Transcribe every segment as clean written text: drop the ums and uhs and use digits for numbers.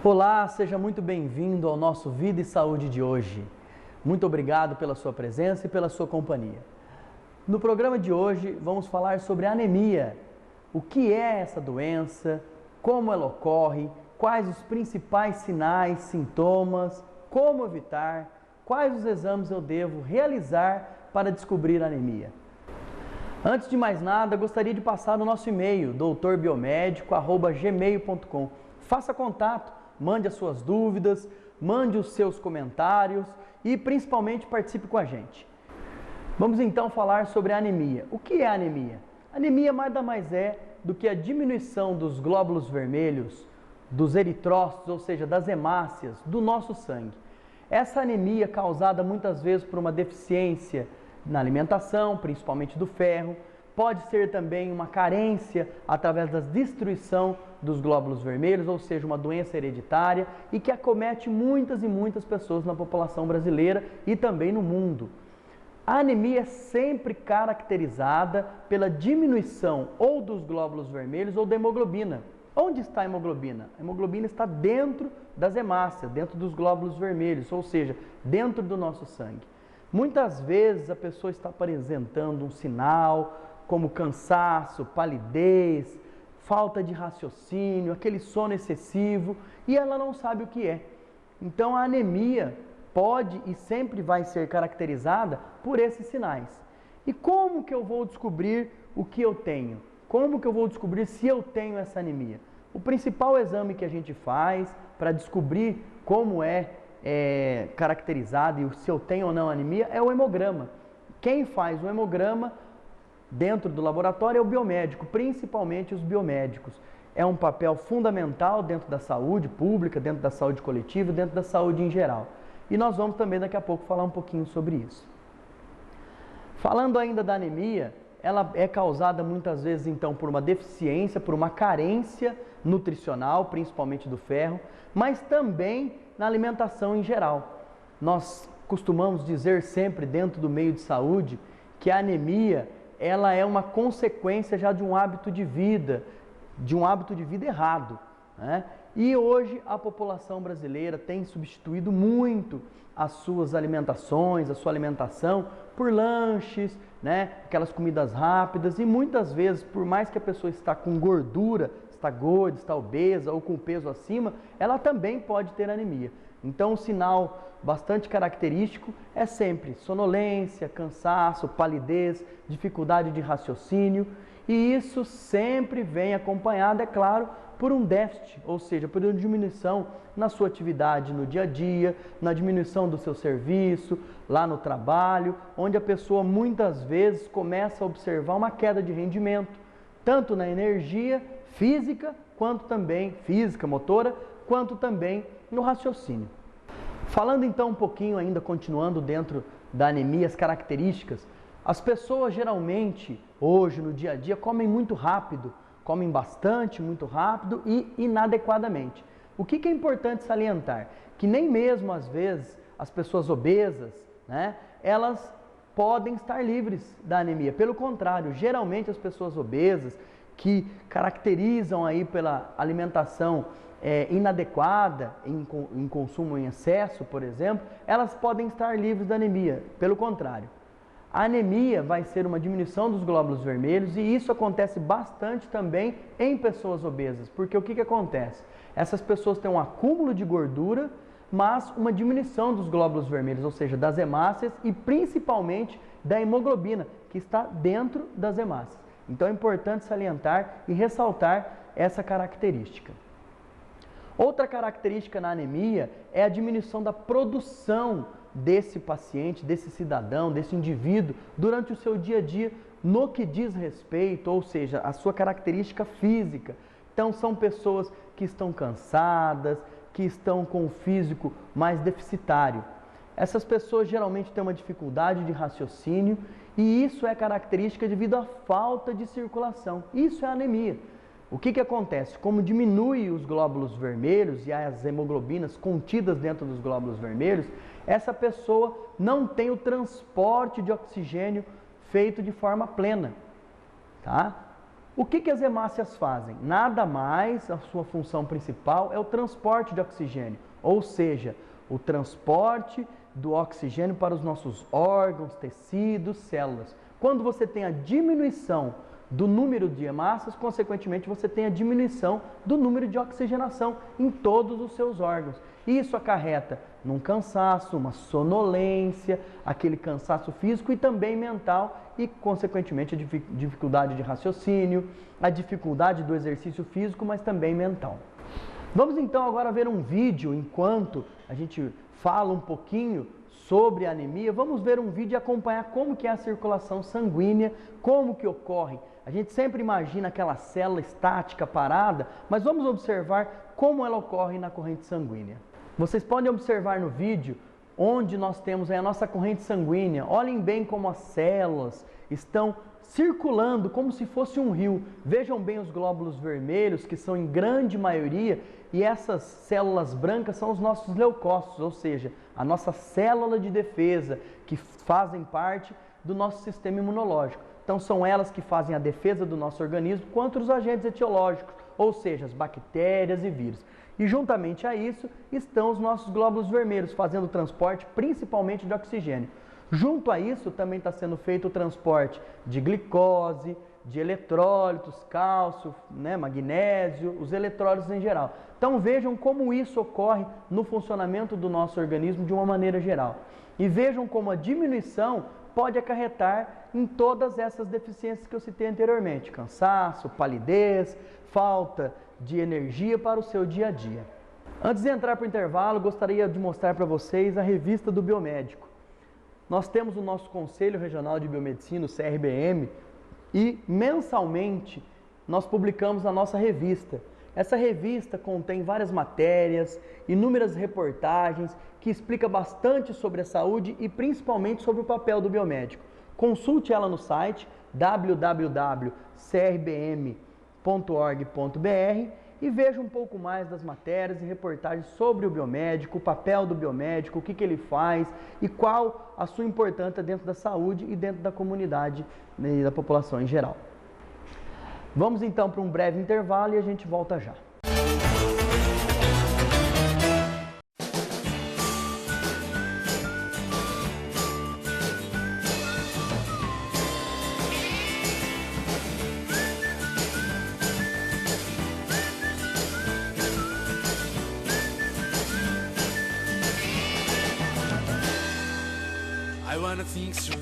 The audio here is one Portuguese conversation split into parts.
Olá, seja muito bem-vindo ao nosso Vida e Saúde de hoje. Muito obrigado pela sua presença e pela sua companhia. No programa de hoje vamos falar sobre anemia. O que é essa doença, como ela ocorre, quais os principais sinais, sintomas, como evitar, quais os exames eu devo realizar para descobrir anemia. Antes de mais nada, gostaria de passar o nosso e-mail, doutorbiomedico@gmail.com. Faça contato, mande as suas dúvidas, mande os seus comentários e principalmente participe com a gente. Vamos então falar sobre a anemia. O que é a anemia? A anemia nada mais é do que a diminuição dos glóbulos vermelhos, dos eritrócitos, ou seja, das hemácias do nosso sangue. Essa anemia causada muitas vezes por uma deficiência na alimentação, principalmente do ferro, pode ser também uma carência através da destruição dos glóbulos vermelhos, ou seja, uma doença hereditária e que acomete muitas e muitas pessoas na população brasileira e também no mundo. A anemia é sempre caracterizada pela diminuição ou dos glóbulos vermelhos ou da hemoglobina. Onde está a hemoglobina? A hemoglobina está dentro das hemácias, dentro dos glóbulos vermelhos, ou seja, dentro do nosso sangue. Muitas vezes a pessoa está apresentando um sinal como cansaço, palidez, falta de raciocínio, aquele sono excessivo e ela não sabe o que é. Então a anemia pode e sempre vai ser caracterizada por esses sinais. E como que eu vou descobrir o que eu tenho? Como que eu vou descobrir se eu tenho essa anemia? O principal exame que a gente faz para descobrir como é caracterizado e se eu tenho ou não anemia é o hemograma. Quem faz o hemograma dentro do laboratório é o biomédico, principalmente os biomédicos. É um papel fundamental dentro da saúde pública, dentro da saúde coletiva, dentro da saúde em geral. E nós vamos também daqui a pouco falar um pouquinho sobre isso. Falando ainda da anemia, ela é causada muitas vezes então por uma deficiência, por uma carência nutricional, principalmente do ferro, mas também na alimentação em geral. Nós costumamos dizer sempre dentro do meio de saúde que a anemia ela é uma consequência já de um hábito de vida errado, né? E hoje a população brasileira tem substituído muito as suas alimentações, a sua alimentação por lanches, né? Aquelas comidas rápidas e muitas vezes, por mais que a pessoa está com gordura, está gorda, está obesa ou com peso acima, ela também pode ter anemia. Então, um sinal bastante característico é sempre sonolência, cansaço, palidez, dificuldade de raciocínio e isso sempre vem acompanhado, é claro, por um déficit, ou seja, por uma diminuição na sua atividade no dia a dia, na diminuição do seu serviço, lá no trabalho, onde a pessoa muitas vezes começa a observar uma queda de rendimento, tanto na energia física, quanto também física, motora, quanto também no raciocínio. Falando então um pouquinho ainda, continuando dentro da anemia, as características, as pessoas geralmente, hoje no dia a dia, comem muito rápido, comem bastante, muito rápido e inadequadamente. O que é importante salientar? Que nem mesmo às vezes as pessoas obesas, né, elas podem estar livres da anemia. Pelo contrário, geralmente as pessoas obesas, que caracterizam aí pela alimentação inadequada, em consumo em excesso, por exemplo, elas podem estar livres da anemia. Pelo contrário, a anemia vai ser uma diminuição dos glóbulos vermelhos e isso acontece bastante também em pessoas obesas, porque o que acontece? Essas pessoas têm um acúmulo de gordura, mas uma diminuição dos glóbulos vermelhos, ou seja, das hemácias e principalmente da hemoglobina, que está dentro das hemácias. Então é importante salientar e ressaltar essa característica. Outra característica na anemia é a diminuição da produção desse paciente, desse cidadão, desse indivíduo, durante o seu dia a dia, no que diz respeito, ou seja, a sua característica física. Então são pessoas que estão cansadas, que estão com o físico mais deficitário. Essas pessoas geralmente têm uma dificuldade de raciocínio e isso é característica devido à falta de circulação. Isso é anemia. O que acontece? Como diminui os glóbulos vermelhos e as hemoglobinas contidas dentro dos glóbulos vermelhos, essa pessoa não tem o transporte de oxigênio feito de forma plena, tá? O que as hemácias fazem? Nada mais, a sua função principal é o transporte de oxigênio, ou seja, o transporte do oxigênio para os nossos órgãos, tecidos, células. Quando você tem a diminuição do número de hemácias, consequentemente você tem a diminuição do número de oxigenação em todos os seus órgãos. Isso acarreta num cansaço, uma sonolência, aquele cansaço físico e também mental e, consequentemente, a dificuldade de raciocínio, a dificuldade do exercício físico, mas também mental. Vamos então agora ver um vídeo enquanto a gente fala um pouquinho sobre a anemia. Vamos ver um vídeo e acompanhar como que é a circulação sanguínea, como que ocorre. A gente sempre imagina aquela célula estática parada, mas vamos observar como ela ocorre na corrente sanguínea. Vocês podem observar no vídeo onde nós temos aí a nossa corrente sanguínea. Olhem bem como as células estão circulando como se fosse um rio. Vejam bem os glóbulos vermelhos, que são em grande maioria, e essas células brancas são os nossos leucócitos, ou seja, a nossa célula de defesa, que fazem parte do nosso sistema imunológico. Então são elas que fazem a defesa do nosso organismo contra os agentes etiológicos, ou seja, as bactérias e vírus. E juntamente a isso estão os nossos glóbulos vermelhos, fazendo o transporte principalmente de oxigênio. Junto a isso também está sendo feito o transporte de glicose, de eletrólitos, cálcio, magnésio, os eletrólitos em geral. Então vejam como isso ocorre no funcionamento do nosso organismo de uma maneira geral. E vejam como a diminuição pode acarretar em todas essas deficiências que eu citei anteriormente: cansaço, palidez, falta de energia para o seu dia a dia. Antes de entrar para o intervalo, gostaria de mostrar para vocês a revista do biomédico. Nós temos o nosso Conselho Regional de Biomedicina, o CRBM, e mensalmente nós publicamos a nossa revista. Essa revista contém várias matérias, inúmeras reportagens que explica bastante sobre a saúde e principalmente sobre o papel do biomédico. Consulte ela no site www.crbm.org.br e veja um pouco mais das matérias e reportagens sobre o biomédico, o papel do biomédico, o que ele faz e qual a sua importância dentro da saúde e dentro da comunidade e da população em geral. Vamos então para um breve intervalo e a gente volta já. I wanna think through.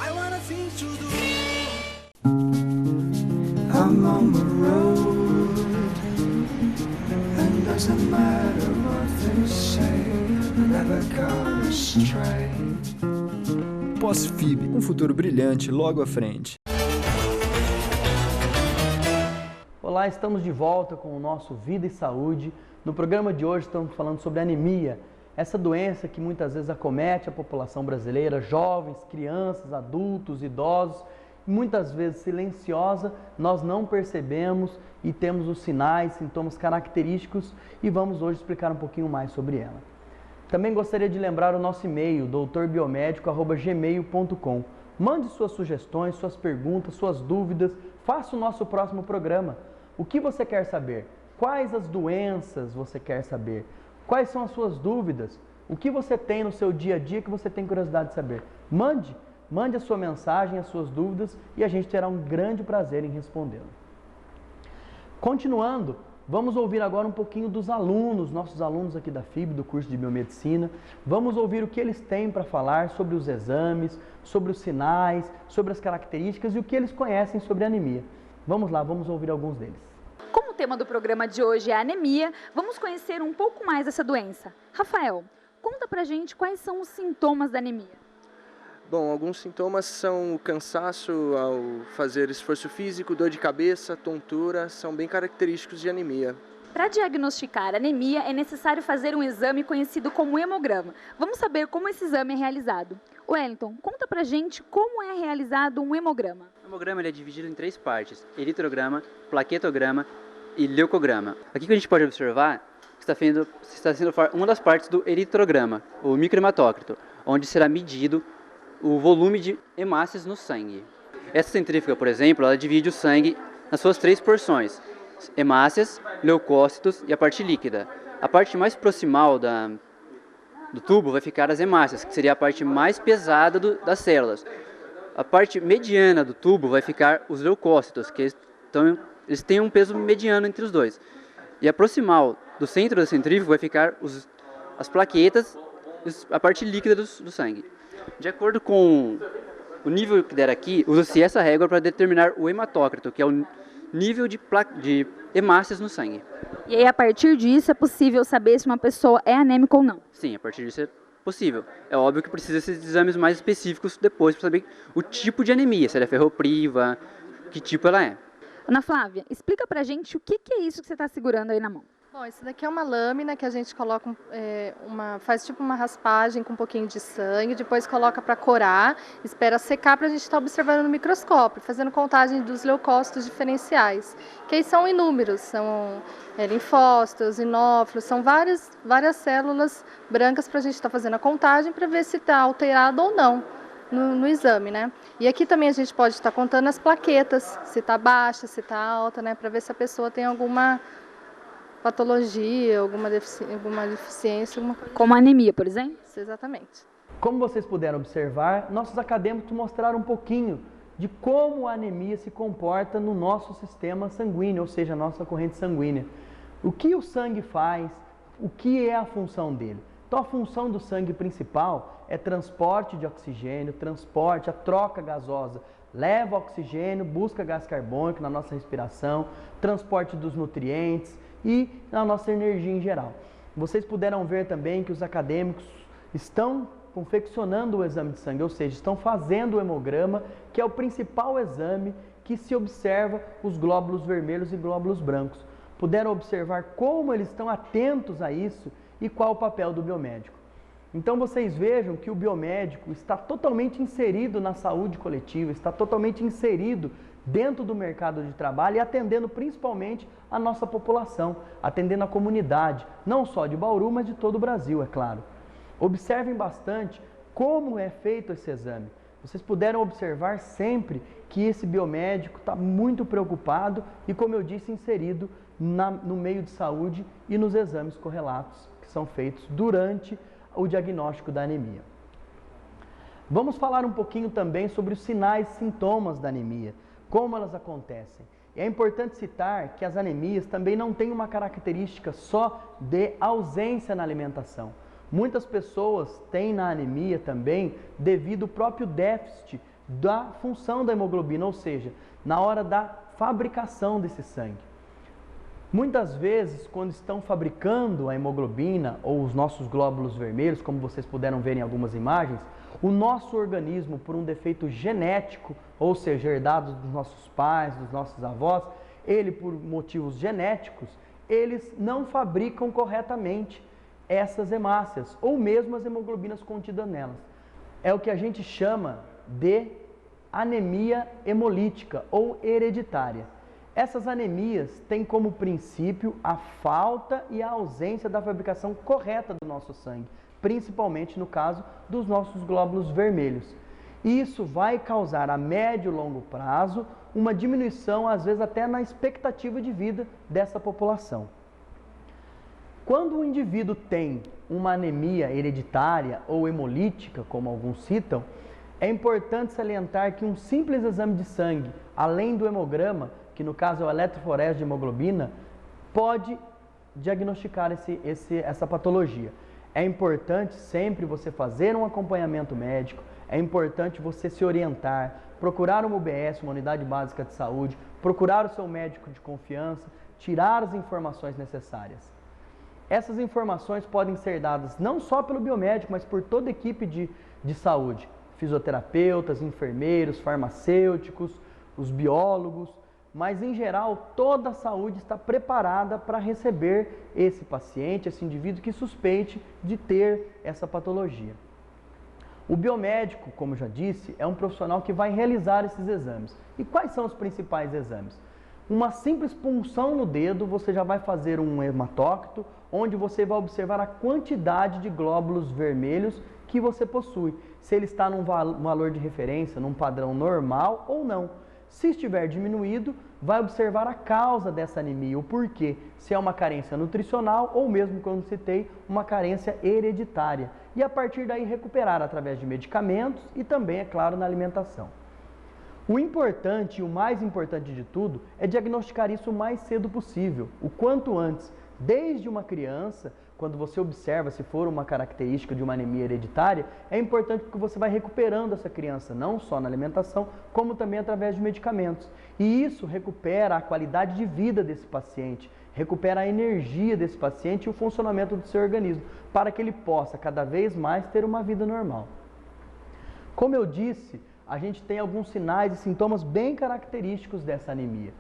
I wanna think through. I'm on the road, and doesn't matter what they say, I never go astray. Pós-FIB, um futuro brilhante logo à frente. Olá, estamos de volta com o nosso Vida e Saúde. No programa de hoje estamos falando sobre anemia, essa doença que muitas vezes acomete a população brasileira, jovens, crianças, adultos, idosos, muitas vezes silenciosa, nós não percebemos e temos os sinais, sintomas característicos e vamos hoje explicar um pouquinho mais sobre ela. Também gostaria de lembrar o nosso e-mail, doutorbiomedico@gmail.com. Mande suas sugestões, suas perguntas, suas dúvidas, faça o nosso próximo programa. O que você quer saber? Quais as doenças você quer saber? Quais são as suas dúvidas? O que você tem no seu dia a dia que você tem curiosidade de saber? Mande a sua mensagem, as suas dúvidas e a gente terá um grande prazer em respondê-la. Continuando, vamos ouvir agora um pouquinho dos alunos, nossos alunos aqui da FIB, do curso de Biomedicina. Vamos ouvir o que eles têm para falar sobre os exames, sobre os sinais, sobre as características e o que eles conhecem sobre a anemia. Vamos lá, vamos ouvir alguns deles. Como o tema do programa de hoje é a anemia, vamos conhecer um pouco mais dessa doença. Rafael, conta pra gente quais são os sintomas da anemia. Bom, alguns sintomas são o cansaço ao fazer esforço físico, dor de cabeça, tontura, são bem característicos de anemia. Para diagnosticar anemia, é necessário fazer um exame conhecido como hemograma. Vamos saber como esse exame é realizado. Wellington, conta pra gente como é realizado um hemograma. O hemograma ele é dividido em 3 partes: eritrograma, plaquetograma e leucograma. Aqui que a gente pode observar que está sendo uma das partes do eritrograma, o microhematócrito, onde será medido o volume de hemácias no sangue. Essa centrífuga, por exemplo, ela divide o sangue nas suas 3 porções: hemácias, leucócitos e a parte líquida. A parte mais proximal do tubo vai ficar as hemácias, que seria a parte mais pesada das células. A parte mediana do tubo vai ficar os leucócitos, que eles têm um peso mediano entre os dois. E a proximal do centro da centrífuga vai ficar as plaquetas, a parte líquida do sangue. De acordo com o nível que der aqui, usa-se essa régua para determinar o hematócrito, que é o nível de hemácias no sangue. E aí, a partir disso, é possível saber se uma pessoa é anêmica ou não? Sim, a partir disso é possível. É óbvio que precisa ser exames mais específicos depois para saber o tipo de anemia, se ela é ferropriva, que tipo ela é. Ana Flávia, explica pra gente o que é isso que você está segurando aí na mão. Bom, isso daqui é uma lâmina que a gente coloca, faz tipo uma raspagem com um pouquinho de sangue, depois coloca para corar, espera secar para a gente estar observando no microscópio, fazendo contagem dos leucócitos diferenciais, que aí são inúmeros, são linfócitos, inófilos, são várias células brancas para a gente estar fazendo a contagem para ver se está alterado ou não no exame, né? E aqui também a gente pode estar contando as plaquetas, se está baixa, se está alta, né? Para ver se a pessoa tem alguma patologia, alguma deficiência, alguma coisa. Como anemia, por exemplo? Exatamente. Como vocês puderam observar, nossos acadêmicos mostraram um pouquinho de como a anemia se comporta no nosso sistema sanguíneo, ou seja, a nossa corrente sanguínea. O que o sangue faz, o que é a função dele. Então, a função do sangue principal é transporte de oxigênio, a troca gasosa. Leva oxigênio, busca gás carbônico na nossa respiração, transporte dos nutrientes e na nossa energia em geral. Vocês puderam ver também que os acadêmicos estão confeccionando o exame de sangue, ou seja, estão fazendo o hemograma, que é o principal exame que se observa os glóbulos vermelhos e glóbulos brancos. Puderam observar como eles estão atentos a isso e qual o papel do biomédico. Então vocês vejam que o biomédico está totalmente inserido na saúde coletiva, está totalmente inserido dentro do mercado de trabalho e atendendo principalmente a nossa população, atendendo a comunidade, não só de Bauru, mas de todo o Brasil, é claro. Observem bastante como é feito esse exame. Vocês puderam observar sempre que esse biomédico está muito preocupado e, como eu disse, inserido no meio de saúde e nos exames correlatos que são feitos durante o diagnóstico da anemia. Vamos falar um pouquinho também sobre os sinais e sintomas da anemia, como elas acontecem. É importante citar que as anemias também não têm uma característica só de ausência na alimentação. Muitas pessoas têm na anemia também devido ao próprio déficit da função da hemoglobina, ou seja, na hora da fabricação desse sangue. Muitas vezes, quando estão fabricando a hemoglobina ou os nossos glóbulos vermelhos, como vocês puderam ver em algumas imagens, o nosso organismo, por um defeito genético, ou seja, herdado dos nossos pais, dos nossos avós, ele, por motivos genéticos, eles não fabricam corretamente essas hemácias, ou mesmo as hemoglobinas contidas nelas. É o que a gente chama de anemia hemolítica ou hereditária. Essas anemias têm como princípio a falta e a ausência da fabricação correta do nosso sangue, principalmente no caso dos nossos glóbulos vermelhos. Isso vai causar a médio e longo prazo uma diminuição, às vezes até na expectativa de vida dessa população. Quando o indivíduo tem uma anemia hereditária ou hemolítica, como alguns citam, é importante salientar que um simples exame de sangue, além do hemograma, que no caso é o eletroforese de hemoglobina, pode diagnosticar essa patologia. É importante sempre você fazer um acompanhamento médico, é importante você se orientar, procurar uma UBS, uma unidade básica de saúde, procurar o seu médico de confiança, tirar as informações necessárias. Essas informações podem ser dadas não só pelo biomédico, mas por toda a equipe de saúde, fisioterapeutas, enfermeiros, farmacêuticos, os biólogos, mas em geral toda a saúde está preparada para receber esse paciente, esse indivíduo que suspeite de ter essa patologia. O biomédico, como já disse, é um profissional que vai realizar esses exames. E quais são os principais exames? uma simples punção no dedo, você já vai fazer um hematócrito, onde você vai observar a quantidade de glóbulos vermelhos que você possui, se ele está num valor de referência, num padrão normal ou não. Se estiver diminuído, vai observar a causa dessa anemia, o porquê, se é uma carência nutricional ou mesmo, como citei, uma carência hereditária. E a partir daí recuperar através de medicamentos e também, é claro, na alimentação. O importante e o mais importante de tudo é diagnosticar isso o mais cedo possível, o quanto antes, desde uma criança. Quando você observa se for uma característica de uma anemia hereditária, é importante porque você vai recuperando essa criança, não só na alimentação, como também através de medicamentos. E isso recupera a qualidade de vida desse paciente, recupera a energia desse paciente e o funcionamento do seu organismo, para que ele possa cada vez mais ter uma vida normal. Como eu disse, a gente tem alguns sinais e sintomas bem característicos dessa anemia.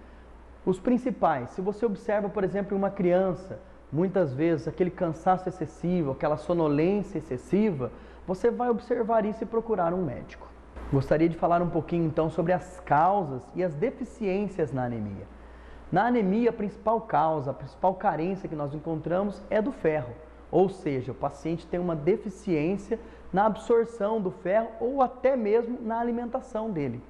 Os principais, se você observa, por exemplo, uma criança, muitas vezes aquele cansaço excessivo, aquela sonolência excessiva, você vai observar isso e procurar um médico. Gostaria de falar um pouquinho então sobre as causas e as deficiências na anemia. Na anemia, a principal causa, a principal carência que nós encontramos é do ferro, ou seja, o paciente tem uma deficiência na absorção do ferro ou até mesmo na alimentação dele.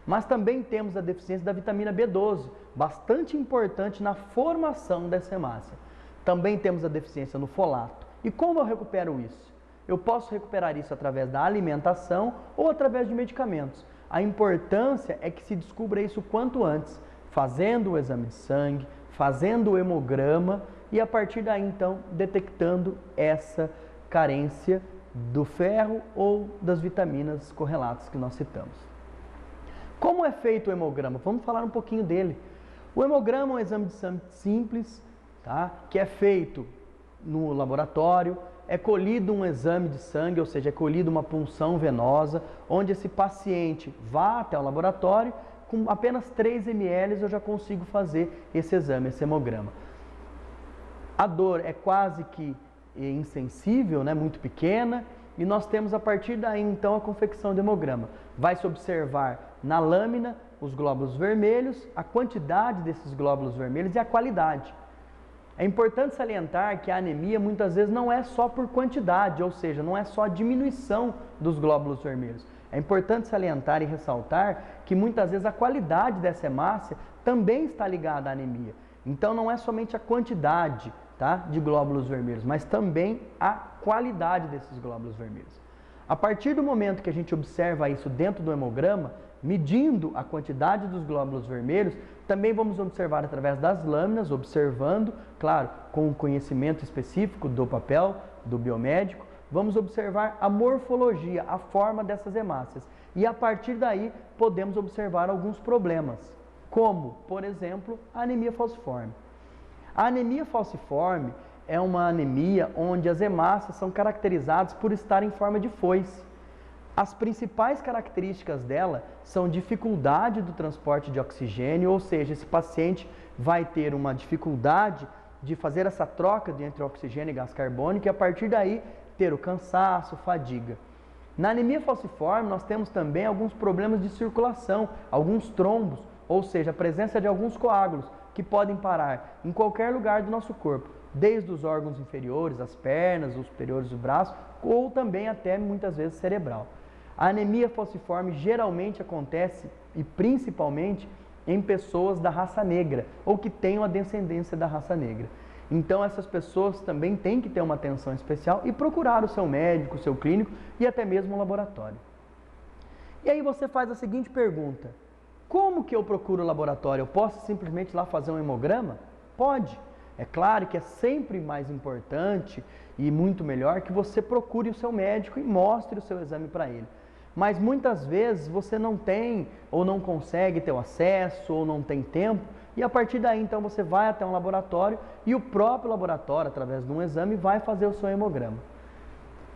Mas também temos a deficiência da vitamina B12, bastante importante na formação dessa hemácia. Também temos a deficiência no folato. E como eu recupero isso? Eu posso recuperar isso através da alimentação ou através de medicamentos. A importância é que se descubra isso o quanto antes, fazendo o exame de sangue, fazendo o hemograma e a partir daí então detectando essa carência do ferro ou das vitaminas correlatas que nós citamos. Como é feito o hemograma? Vamos falar um pouquinho dele. O hemograma é um exame de sangue simples, tá? Que é feito no laboratório, é colhido um exame de sangue, ou seja, é colhida uma punção venosa, onde esse paciente vá até o laboratório, com apenas 3 ml eu já consigo fazer esse exame, esse hemograma. A dor é quase que insensível, né? Muito pequena, e nós temos a partir daí então a confecção do hemograma. Vai se observar na lâmina os glóbulos vermelhos, a quantidade desses glóbulos vermelhos e a qualidade. É importante salientar que a anemia muitas vezes não é só por quantidade, ou seja, não é só a diminuição dos glóbulos vermelhos. É importante salientar e ressaltar que muitas vezes a qualidade dessa hemácia também está ligada à anemia. Então não é somente a quantidade, tá, de glóbulos vermelhos, mas também a qualidade desses glóbulos vermelhos. A partir do momento que a gente observa isso dentro do hemograma, medindo a quantidade dos glóbulos vermelhos, também vamos observar através das lâminas, observando, claro, com o conhecimento específico do papel, do biomédico, vamos observar a morfologia, a forma dessas hemácias. E a partir daí podemos observar alguns problemas, como, por exemplo, a anemia falciforme. A anemia falciforme é uma anemia onde as hemácias são caracterizadas por estar em forma de foice. As principais características dela são dificuldade do transporte de oxigênio, ou seja, esse paciente vai ter uma dificuldade de fazer essa troca entre oxigênio e gás carbônico e a partir daí ter o cansaço, fadiga. Na anemia falciforme nós temos também alguns problemas de circulação, alguns trombos, ou seja, a presença de alguns coágulos que podem parar em qualquer lugar do nosso corpo, desde os órgãos inferiores, as pernas, os superiores do braço, ou também até muitas vezes cerebral. A anemia falciforme geralmente acontece e principalmente em pessoas da raça negra ou que tenham a descendência da raça negra. Então essas pessoas também têm que ter uma atenção especial e procurar o seu médico, o seu clínico e até mesmo um laboratório. E aí você faz a seguinte pergunta: como que eu procuro o laboratório? Eu posso simplesmente ir lá fazer um hemograma? Pode. É claro que é sempre mais importante e muito melhor que você procure o seu médico e mostre o seu exame para ele. Mas muitas vezes você não tem ou não consegue ter o acesso ou não tem tempo e a partir daí então você vai até um laboratório e o próprio laboratório, através de um exame, vai fazer o seu hemograma.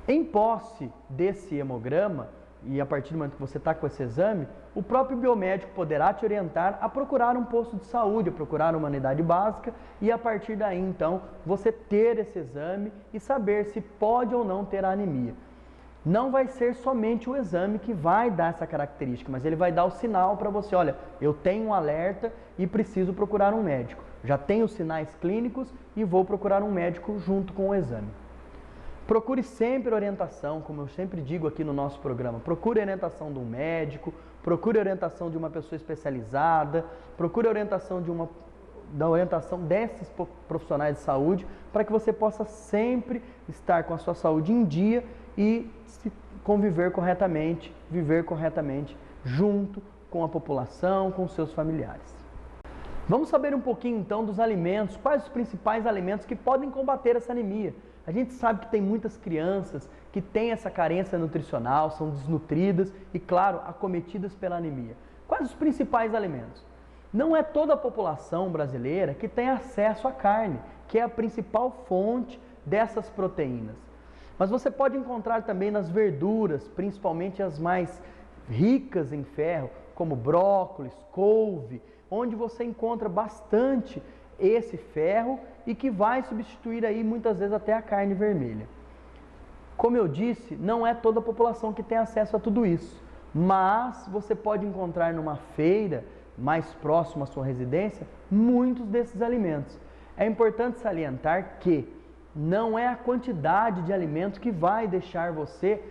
Em posse desse hemograma e a partir do momento que você está com esse exame, o próprio biomédico poderá te orientar a procurar um posto de saúde, a procurar uma unidade básica e a partir daí então você ter esse exame e saber se pode ou não ter a anemia. não vai ser somente o exame que vai dar essa característica, mas ele vai dar o sinal para você, olha, eu tenho um alerta e preciso procurar um médico. Já tenho os sinais clínicos e vou procurar um médico junto com o exame. Procure sempre orientação, como eu sempre digo aqui no nosso programa, procure orientação de um médico, procure orientação de uma pessoa especializada, procure orientação da orientação desses profissionais de saúde, para que você possa sempre estar com a sua saúde em dia e conviver corretamente, viver corretamente junto com a população, com seus familiares. Vamos saber um pouquinho então dos alimentos, quais os principais alimentos que podem combater essa anemia. A gente sabe que tem muitas crianças que têm essa carência nutricional, são desnutridas e, claro, acometidas pela anemia. Quais os principais alimentos? Não é toda a população brasileira que tem acesso à carne, que é a principal fonte dessas proteínas. Mas você pode encontrar também nas verduras, principalmente as mais ricas em ferro, como brócolis, couve, onde você encontra bastante esse ferro e que vai substituir aí muitas vezes até a carne vermelha. Como eu disse, não é toda a população que tem acesso a tudo isso, mas você pode encontrar numa feira mais próxima à sua residência muitos desses alimentos. É importante salientar que não é a quantidade de alimentos que vai deixar você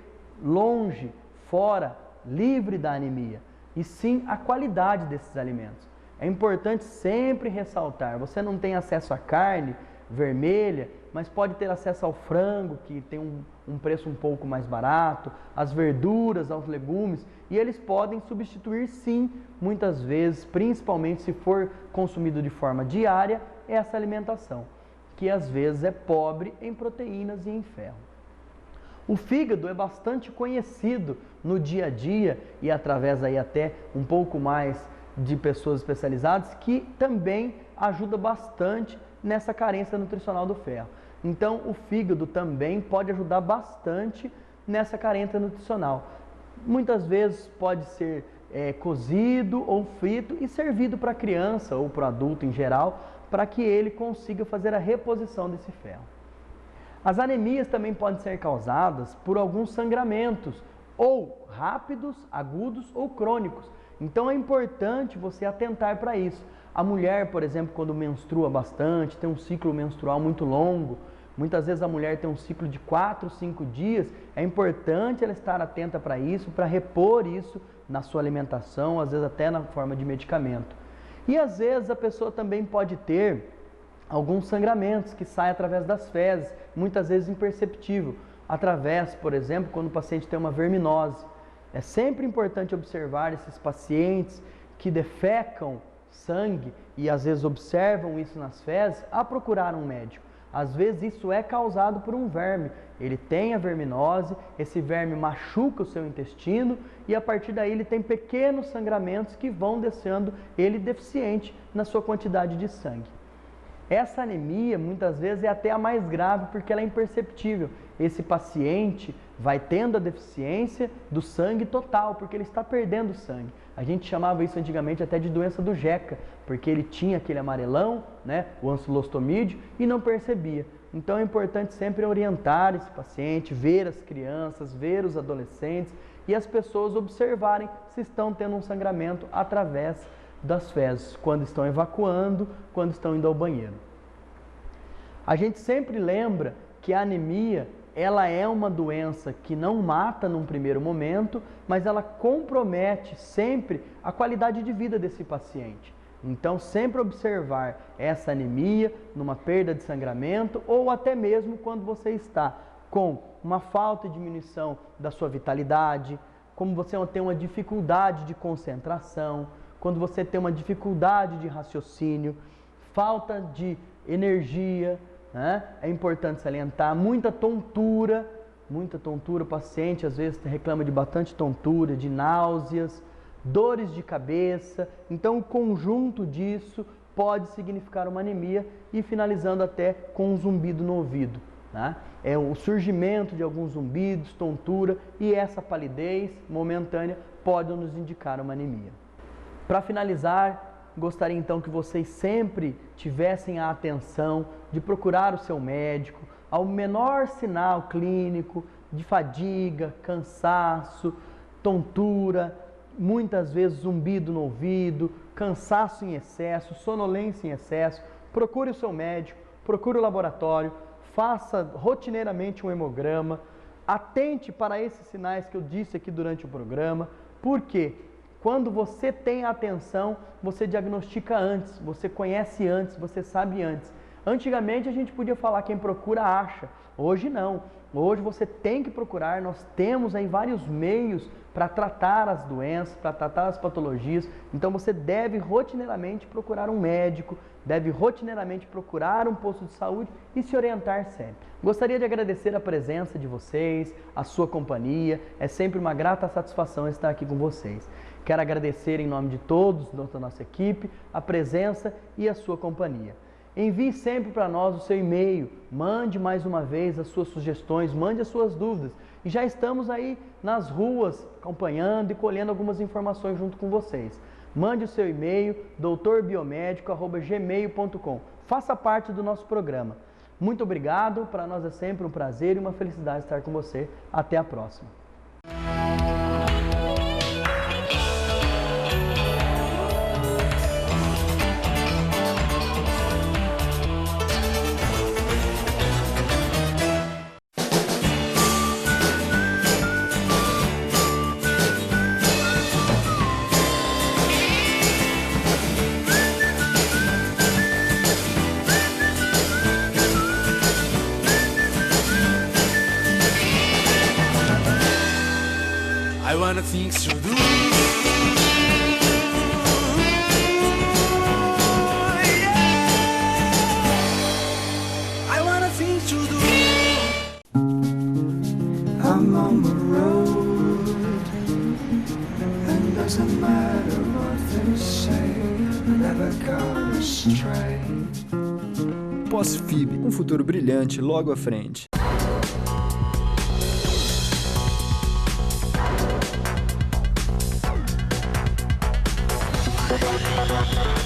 longe, fora, livre da anemia, e sim a qualidade desses alimentos. É importante sempre ressaltar, você não tem acesso à carne vermelha, mas pode ter acesso ao frango, que tem um preço um pouco mais barato, às verduras, aos legumes, e eles podem substituir sim, muitas vezes, principalmente se for consumido de forma diária, essa alimentação, que às vezes é pobre em proteínas e em ferro. O fígado é bastante conhecido no dia a dia e através aí até um pouco mais de pessoas especializadas, que também ajuda bastante nessa carência nutricional do ferro. Então, o fígado também pode ajudar bastante nessa carência nutricional. Muitas vezes pode ser cozido ou frito e servido para a criança ou para o adulto em geral, para que ele consiga fazer a reposição desse ferro. As anemias também podem ser causadas por alguns sangramentos, ou rápidos, agudos ou crônicos. Então é importante você atentar para isso. A mulher, por exemplo, quando menstrua bastante, tem um ciclo menstrual muito longo, muitas vezes a mulher tem um ciclo de 4, 5 dias, é importante ela estar atenta para isso, para repor isso na sua alimentação, às vezes até na forma de medicamento. E às vezes a pessoa também pode ter alguns sangramentos que saem através das fezes, muitas vezes imperceptível, através, por exemplo, quando o paciente tem uma verminose. É sempre importante observar esses pacientes que defecam sangue e às vezes observam isso nas fezes, a procurar um médico. Às vezes isso é causado por um verme. Ele tem a verminose, esse verme machuca o seu intestino e a partir daí ele tem pequenos sangramentos que vão deixando ele deficiente na sua quantidade de sangue. Essa anemia muitas vezes é até a mais grave porque ela é imperceptível. Esse paciente vai tendo a deficiência do sangue total, porque ele está perdendo sangue. A gente chamava isso antigamente até de doença do Jeca, porque ele tinha aquele amarelão, né, o ancilostomídeo, e não percebia. Então é importante sempre orientar esse paciente, ver as crianças, ver os adolescentes e as pessoas observarem se estão tendo um sangramento através das fezes, quando estão evacuando, quando estão indo ao banheiro. A gente sempre lembra que a anemia, ela é uma doença que não mata num primeiro momento, mas ela compromete sempre a qualidade de vida desse paciente. Então, sempre observar essa anemia numa perda de sangramento ou até mesmo quando você está com uma falta e diminuição da sua vitalidade, como você tem uma dificuldade de concentração, quando você tem uma dificuldade de raciocínio, falta de energia, né? É importante salientar, muita tontura, o paciente às vezes reclama de bastante tontura, de náuseas, dores de cabeça. Então o conjunto disso pode significar uma anemia e finalizando até com um zumbido no ouvido, né? É o surgimento de alguns zumbidos, tontura e essa palidez momentânea pode nos indicar uma anemia. Para finalizar, gostaria então que vocês sempre tivessem a atenção de procurar o seu médico, ao menor sinal clínico de fadiga, cansaço, tontura, muitas vezes zumbido no ouvido, cansaço em excesso, sonolência em excesso, procure o seu médico, procure o laboratório, faça rotineiramente um hemograma, atente para esses sinais que eu disse aqui durante o programa, porque quando você tem atenção, você diagnostica antes, você conhece antes, você sabe antes. Antigamente a gente podia falar quem procura acha, hoje não. Hoje você tem que procurar, nós temos aí vários meios para tratar as doenças, para tratar as patologias. Então você deve rotineiramente procurar um médico, deve rotineiramente procurar um posto de saúde e se orientar sempre. Gostaria de agradecer a presença de vocês, a sua companhia, é sempre uma grata satisfação estar aqui com vocês. Quero agradecer em nome de todos da nossa equipe a presença e a sua companhia. Envie sempre para nós o seu e-mail, mande mais uma vez as suas sugestões, mande as suas dúvidas. E já estamos aí nas ruas acompanhando e colhendo algumas informações junto com vocês. Mande o seu e-mail, doutorbiomédico@gmail.com. Faça parte do nosso programa. Muito obrigado, para nós é sempre um prazer e uma felicidade estar com você. Até a próxima. I wanna think to do. I wanna think to do. I'm on the road, and doesn't matter what they say, I never go astray. Pós-FIB, um futuro brilhante logo à frente. We'll be right back.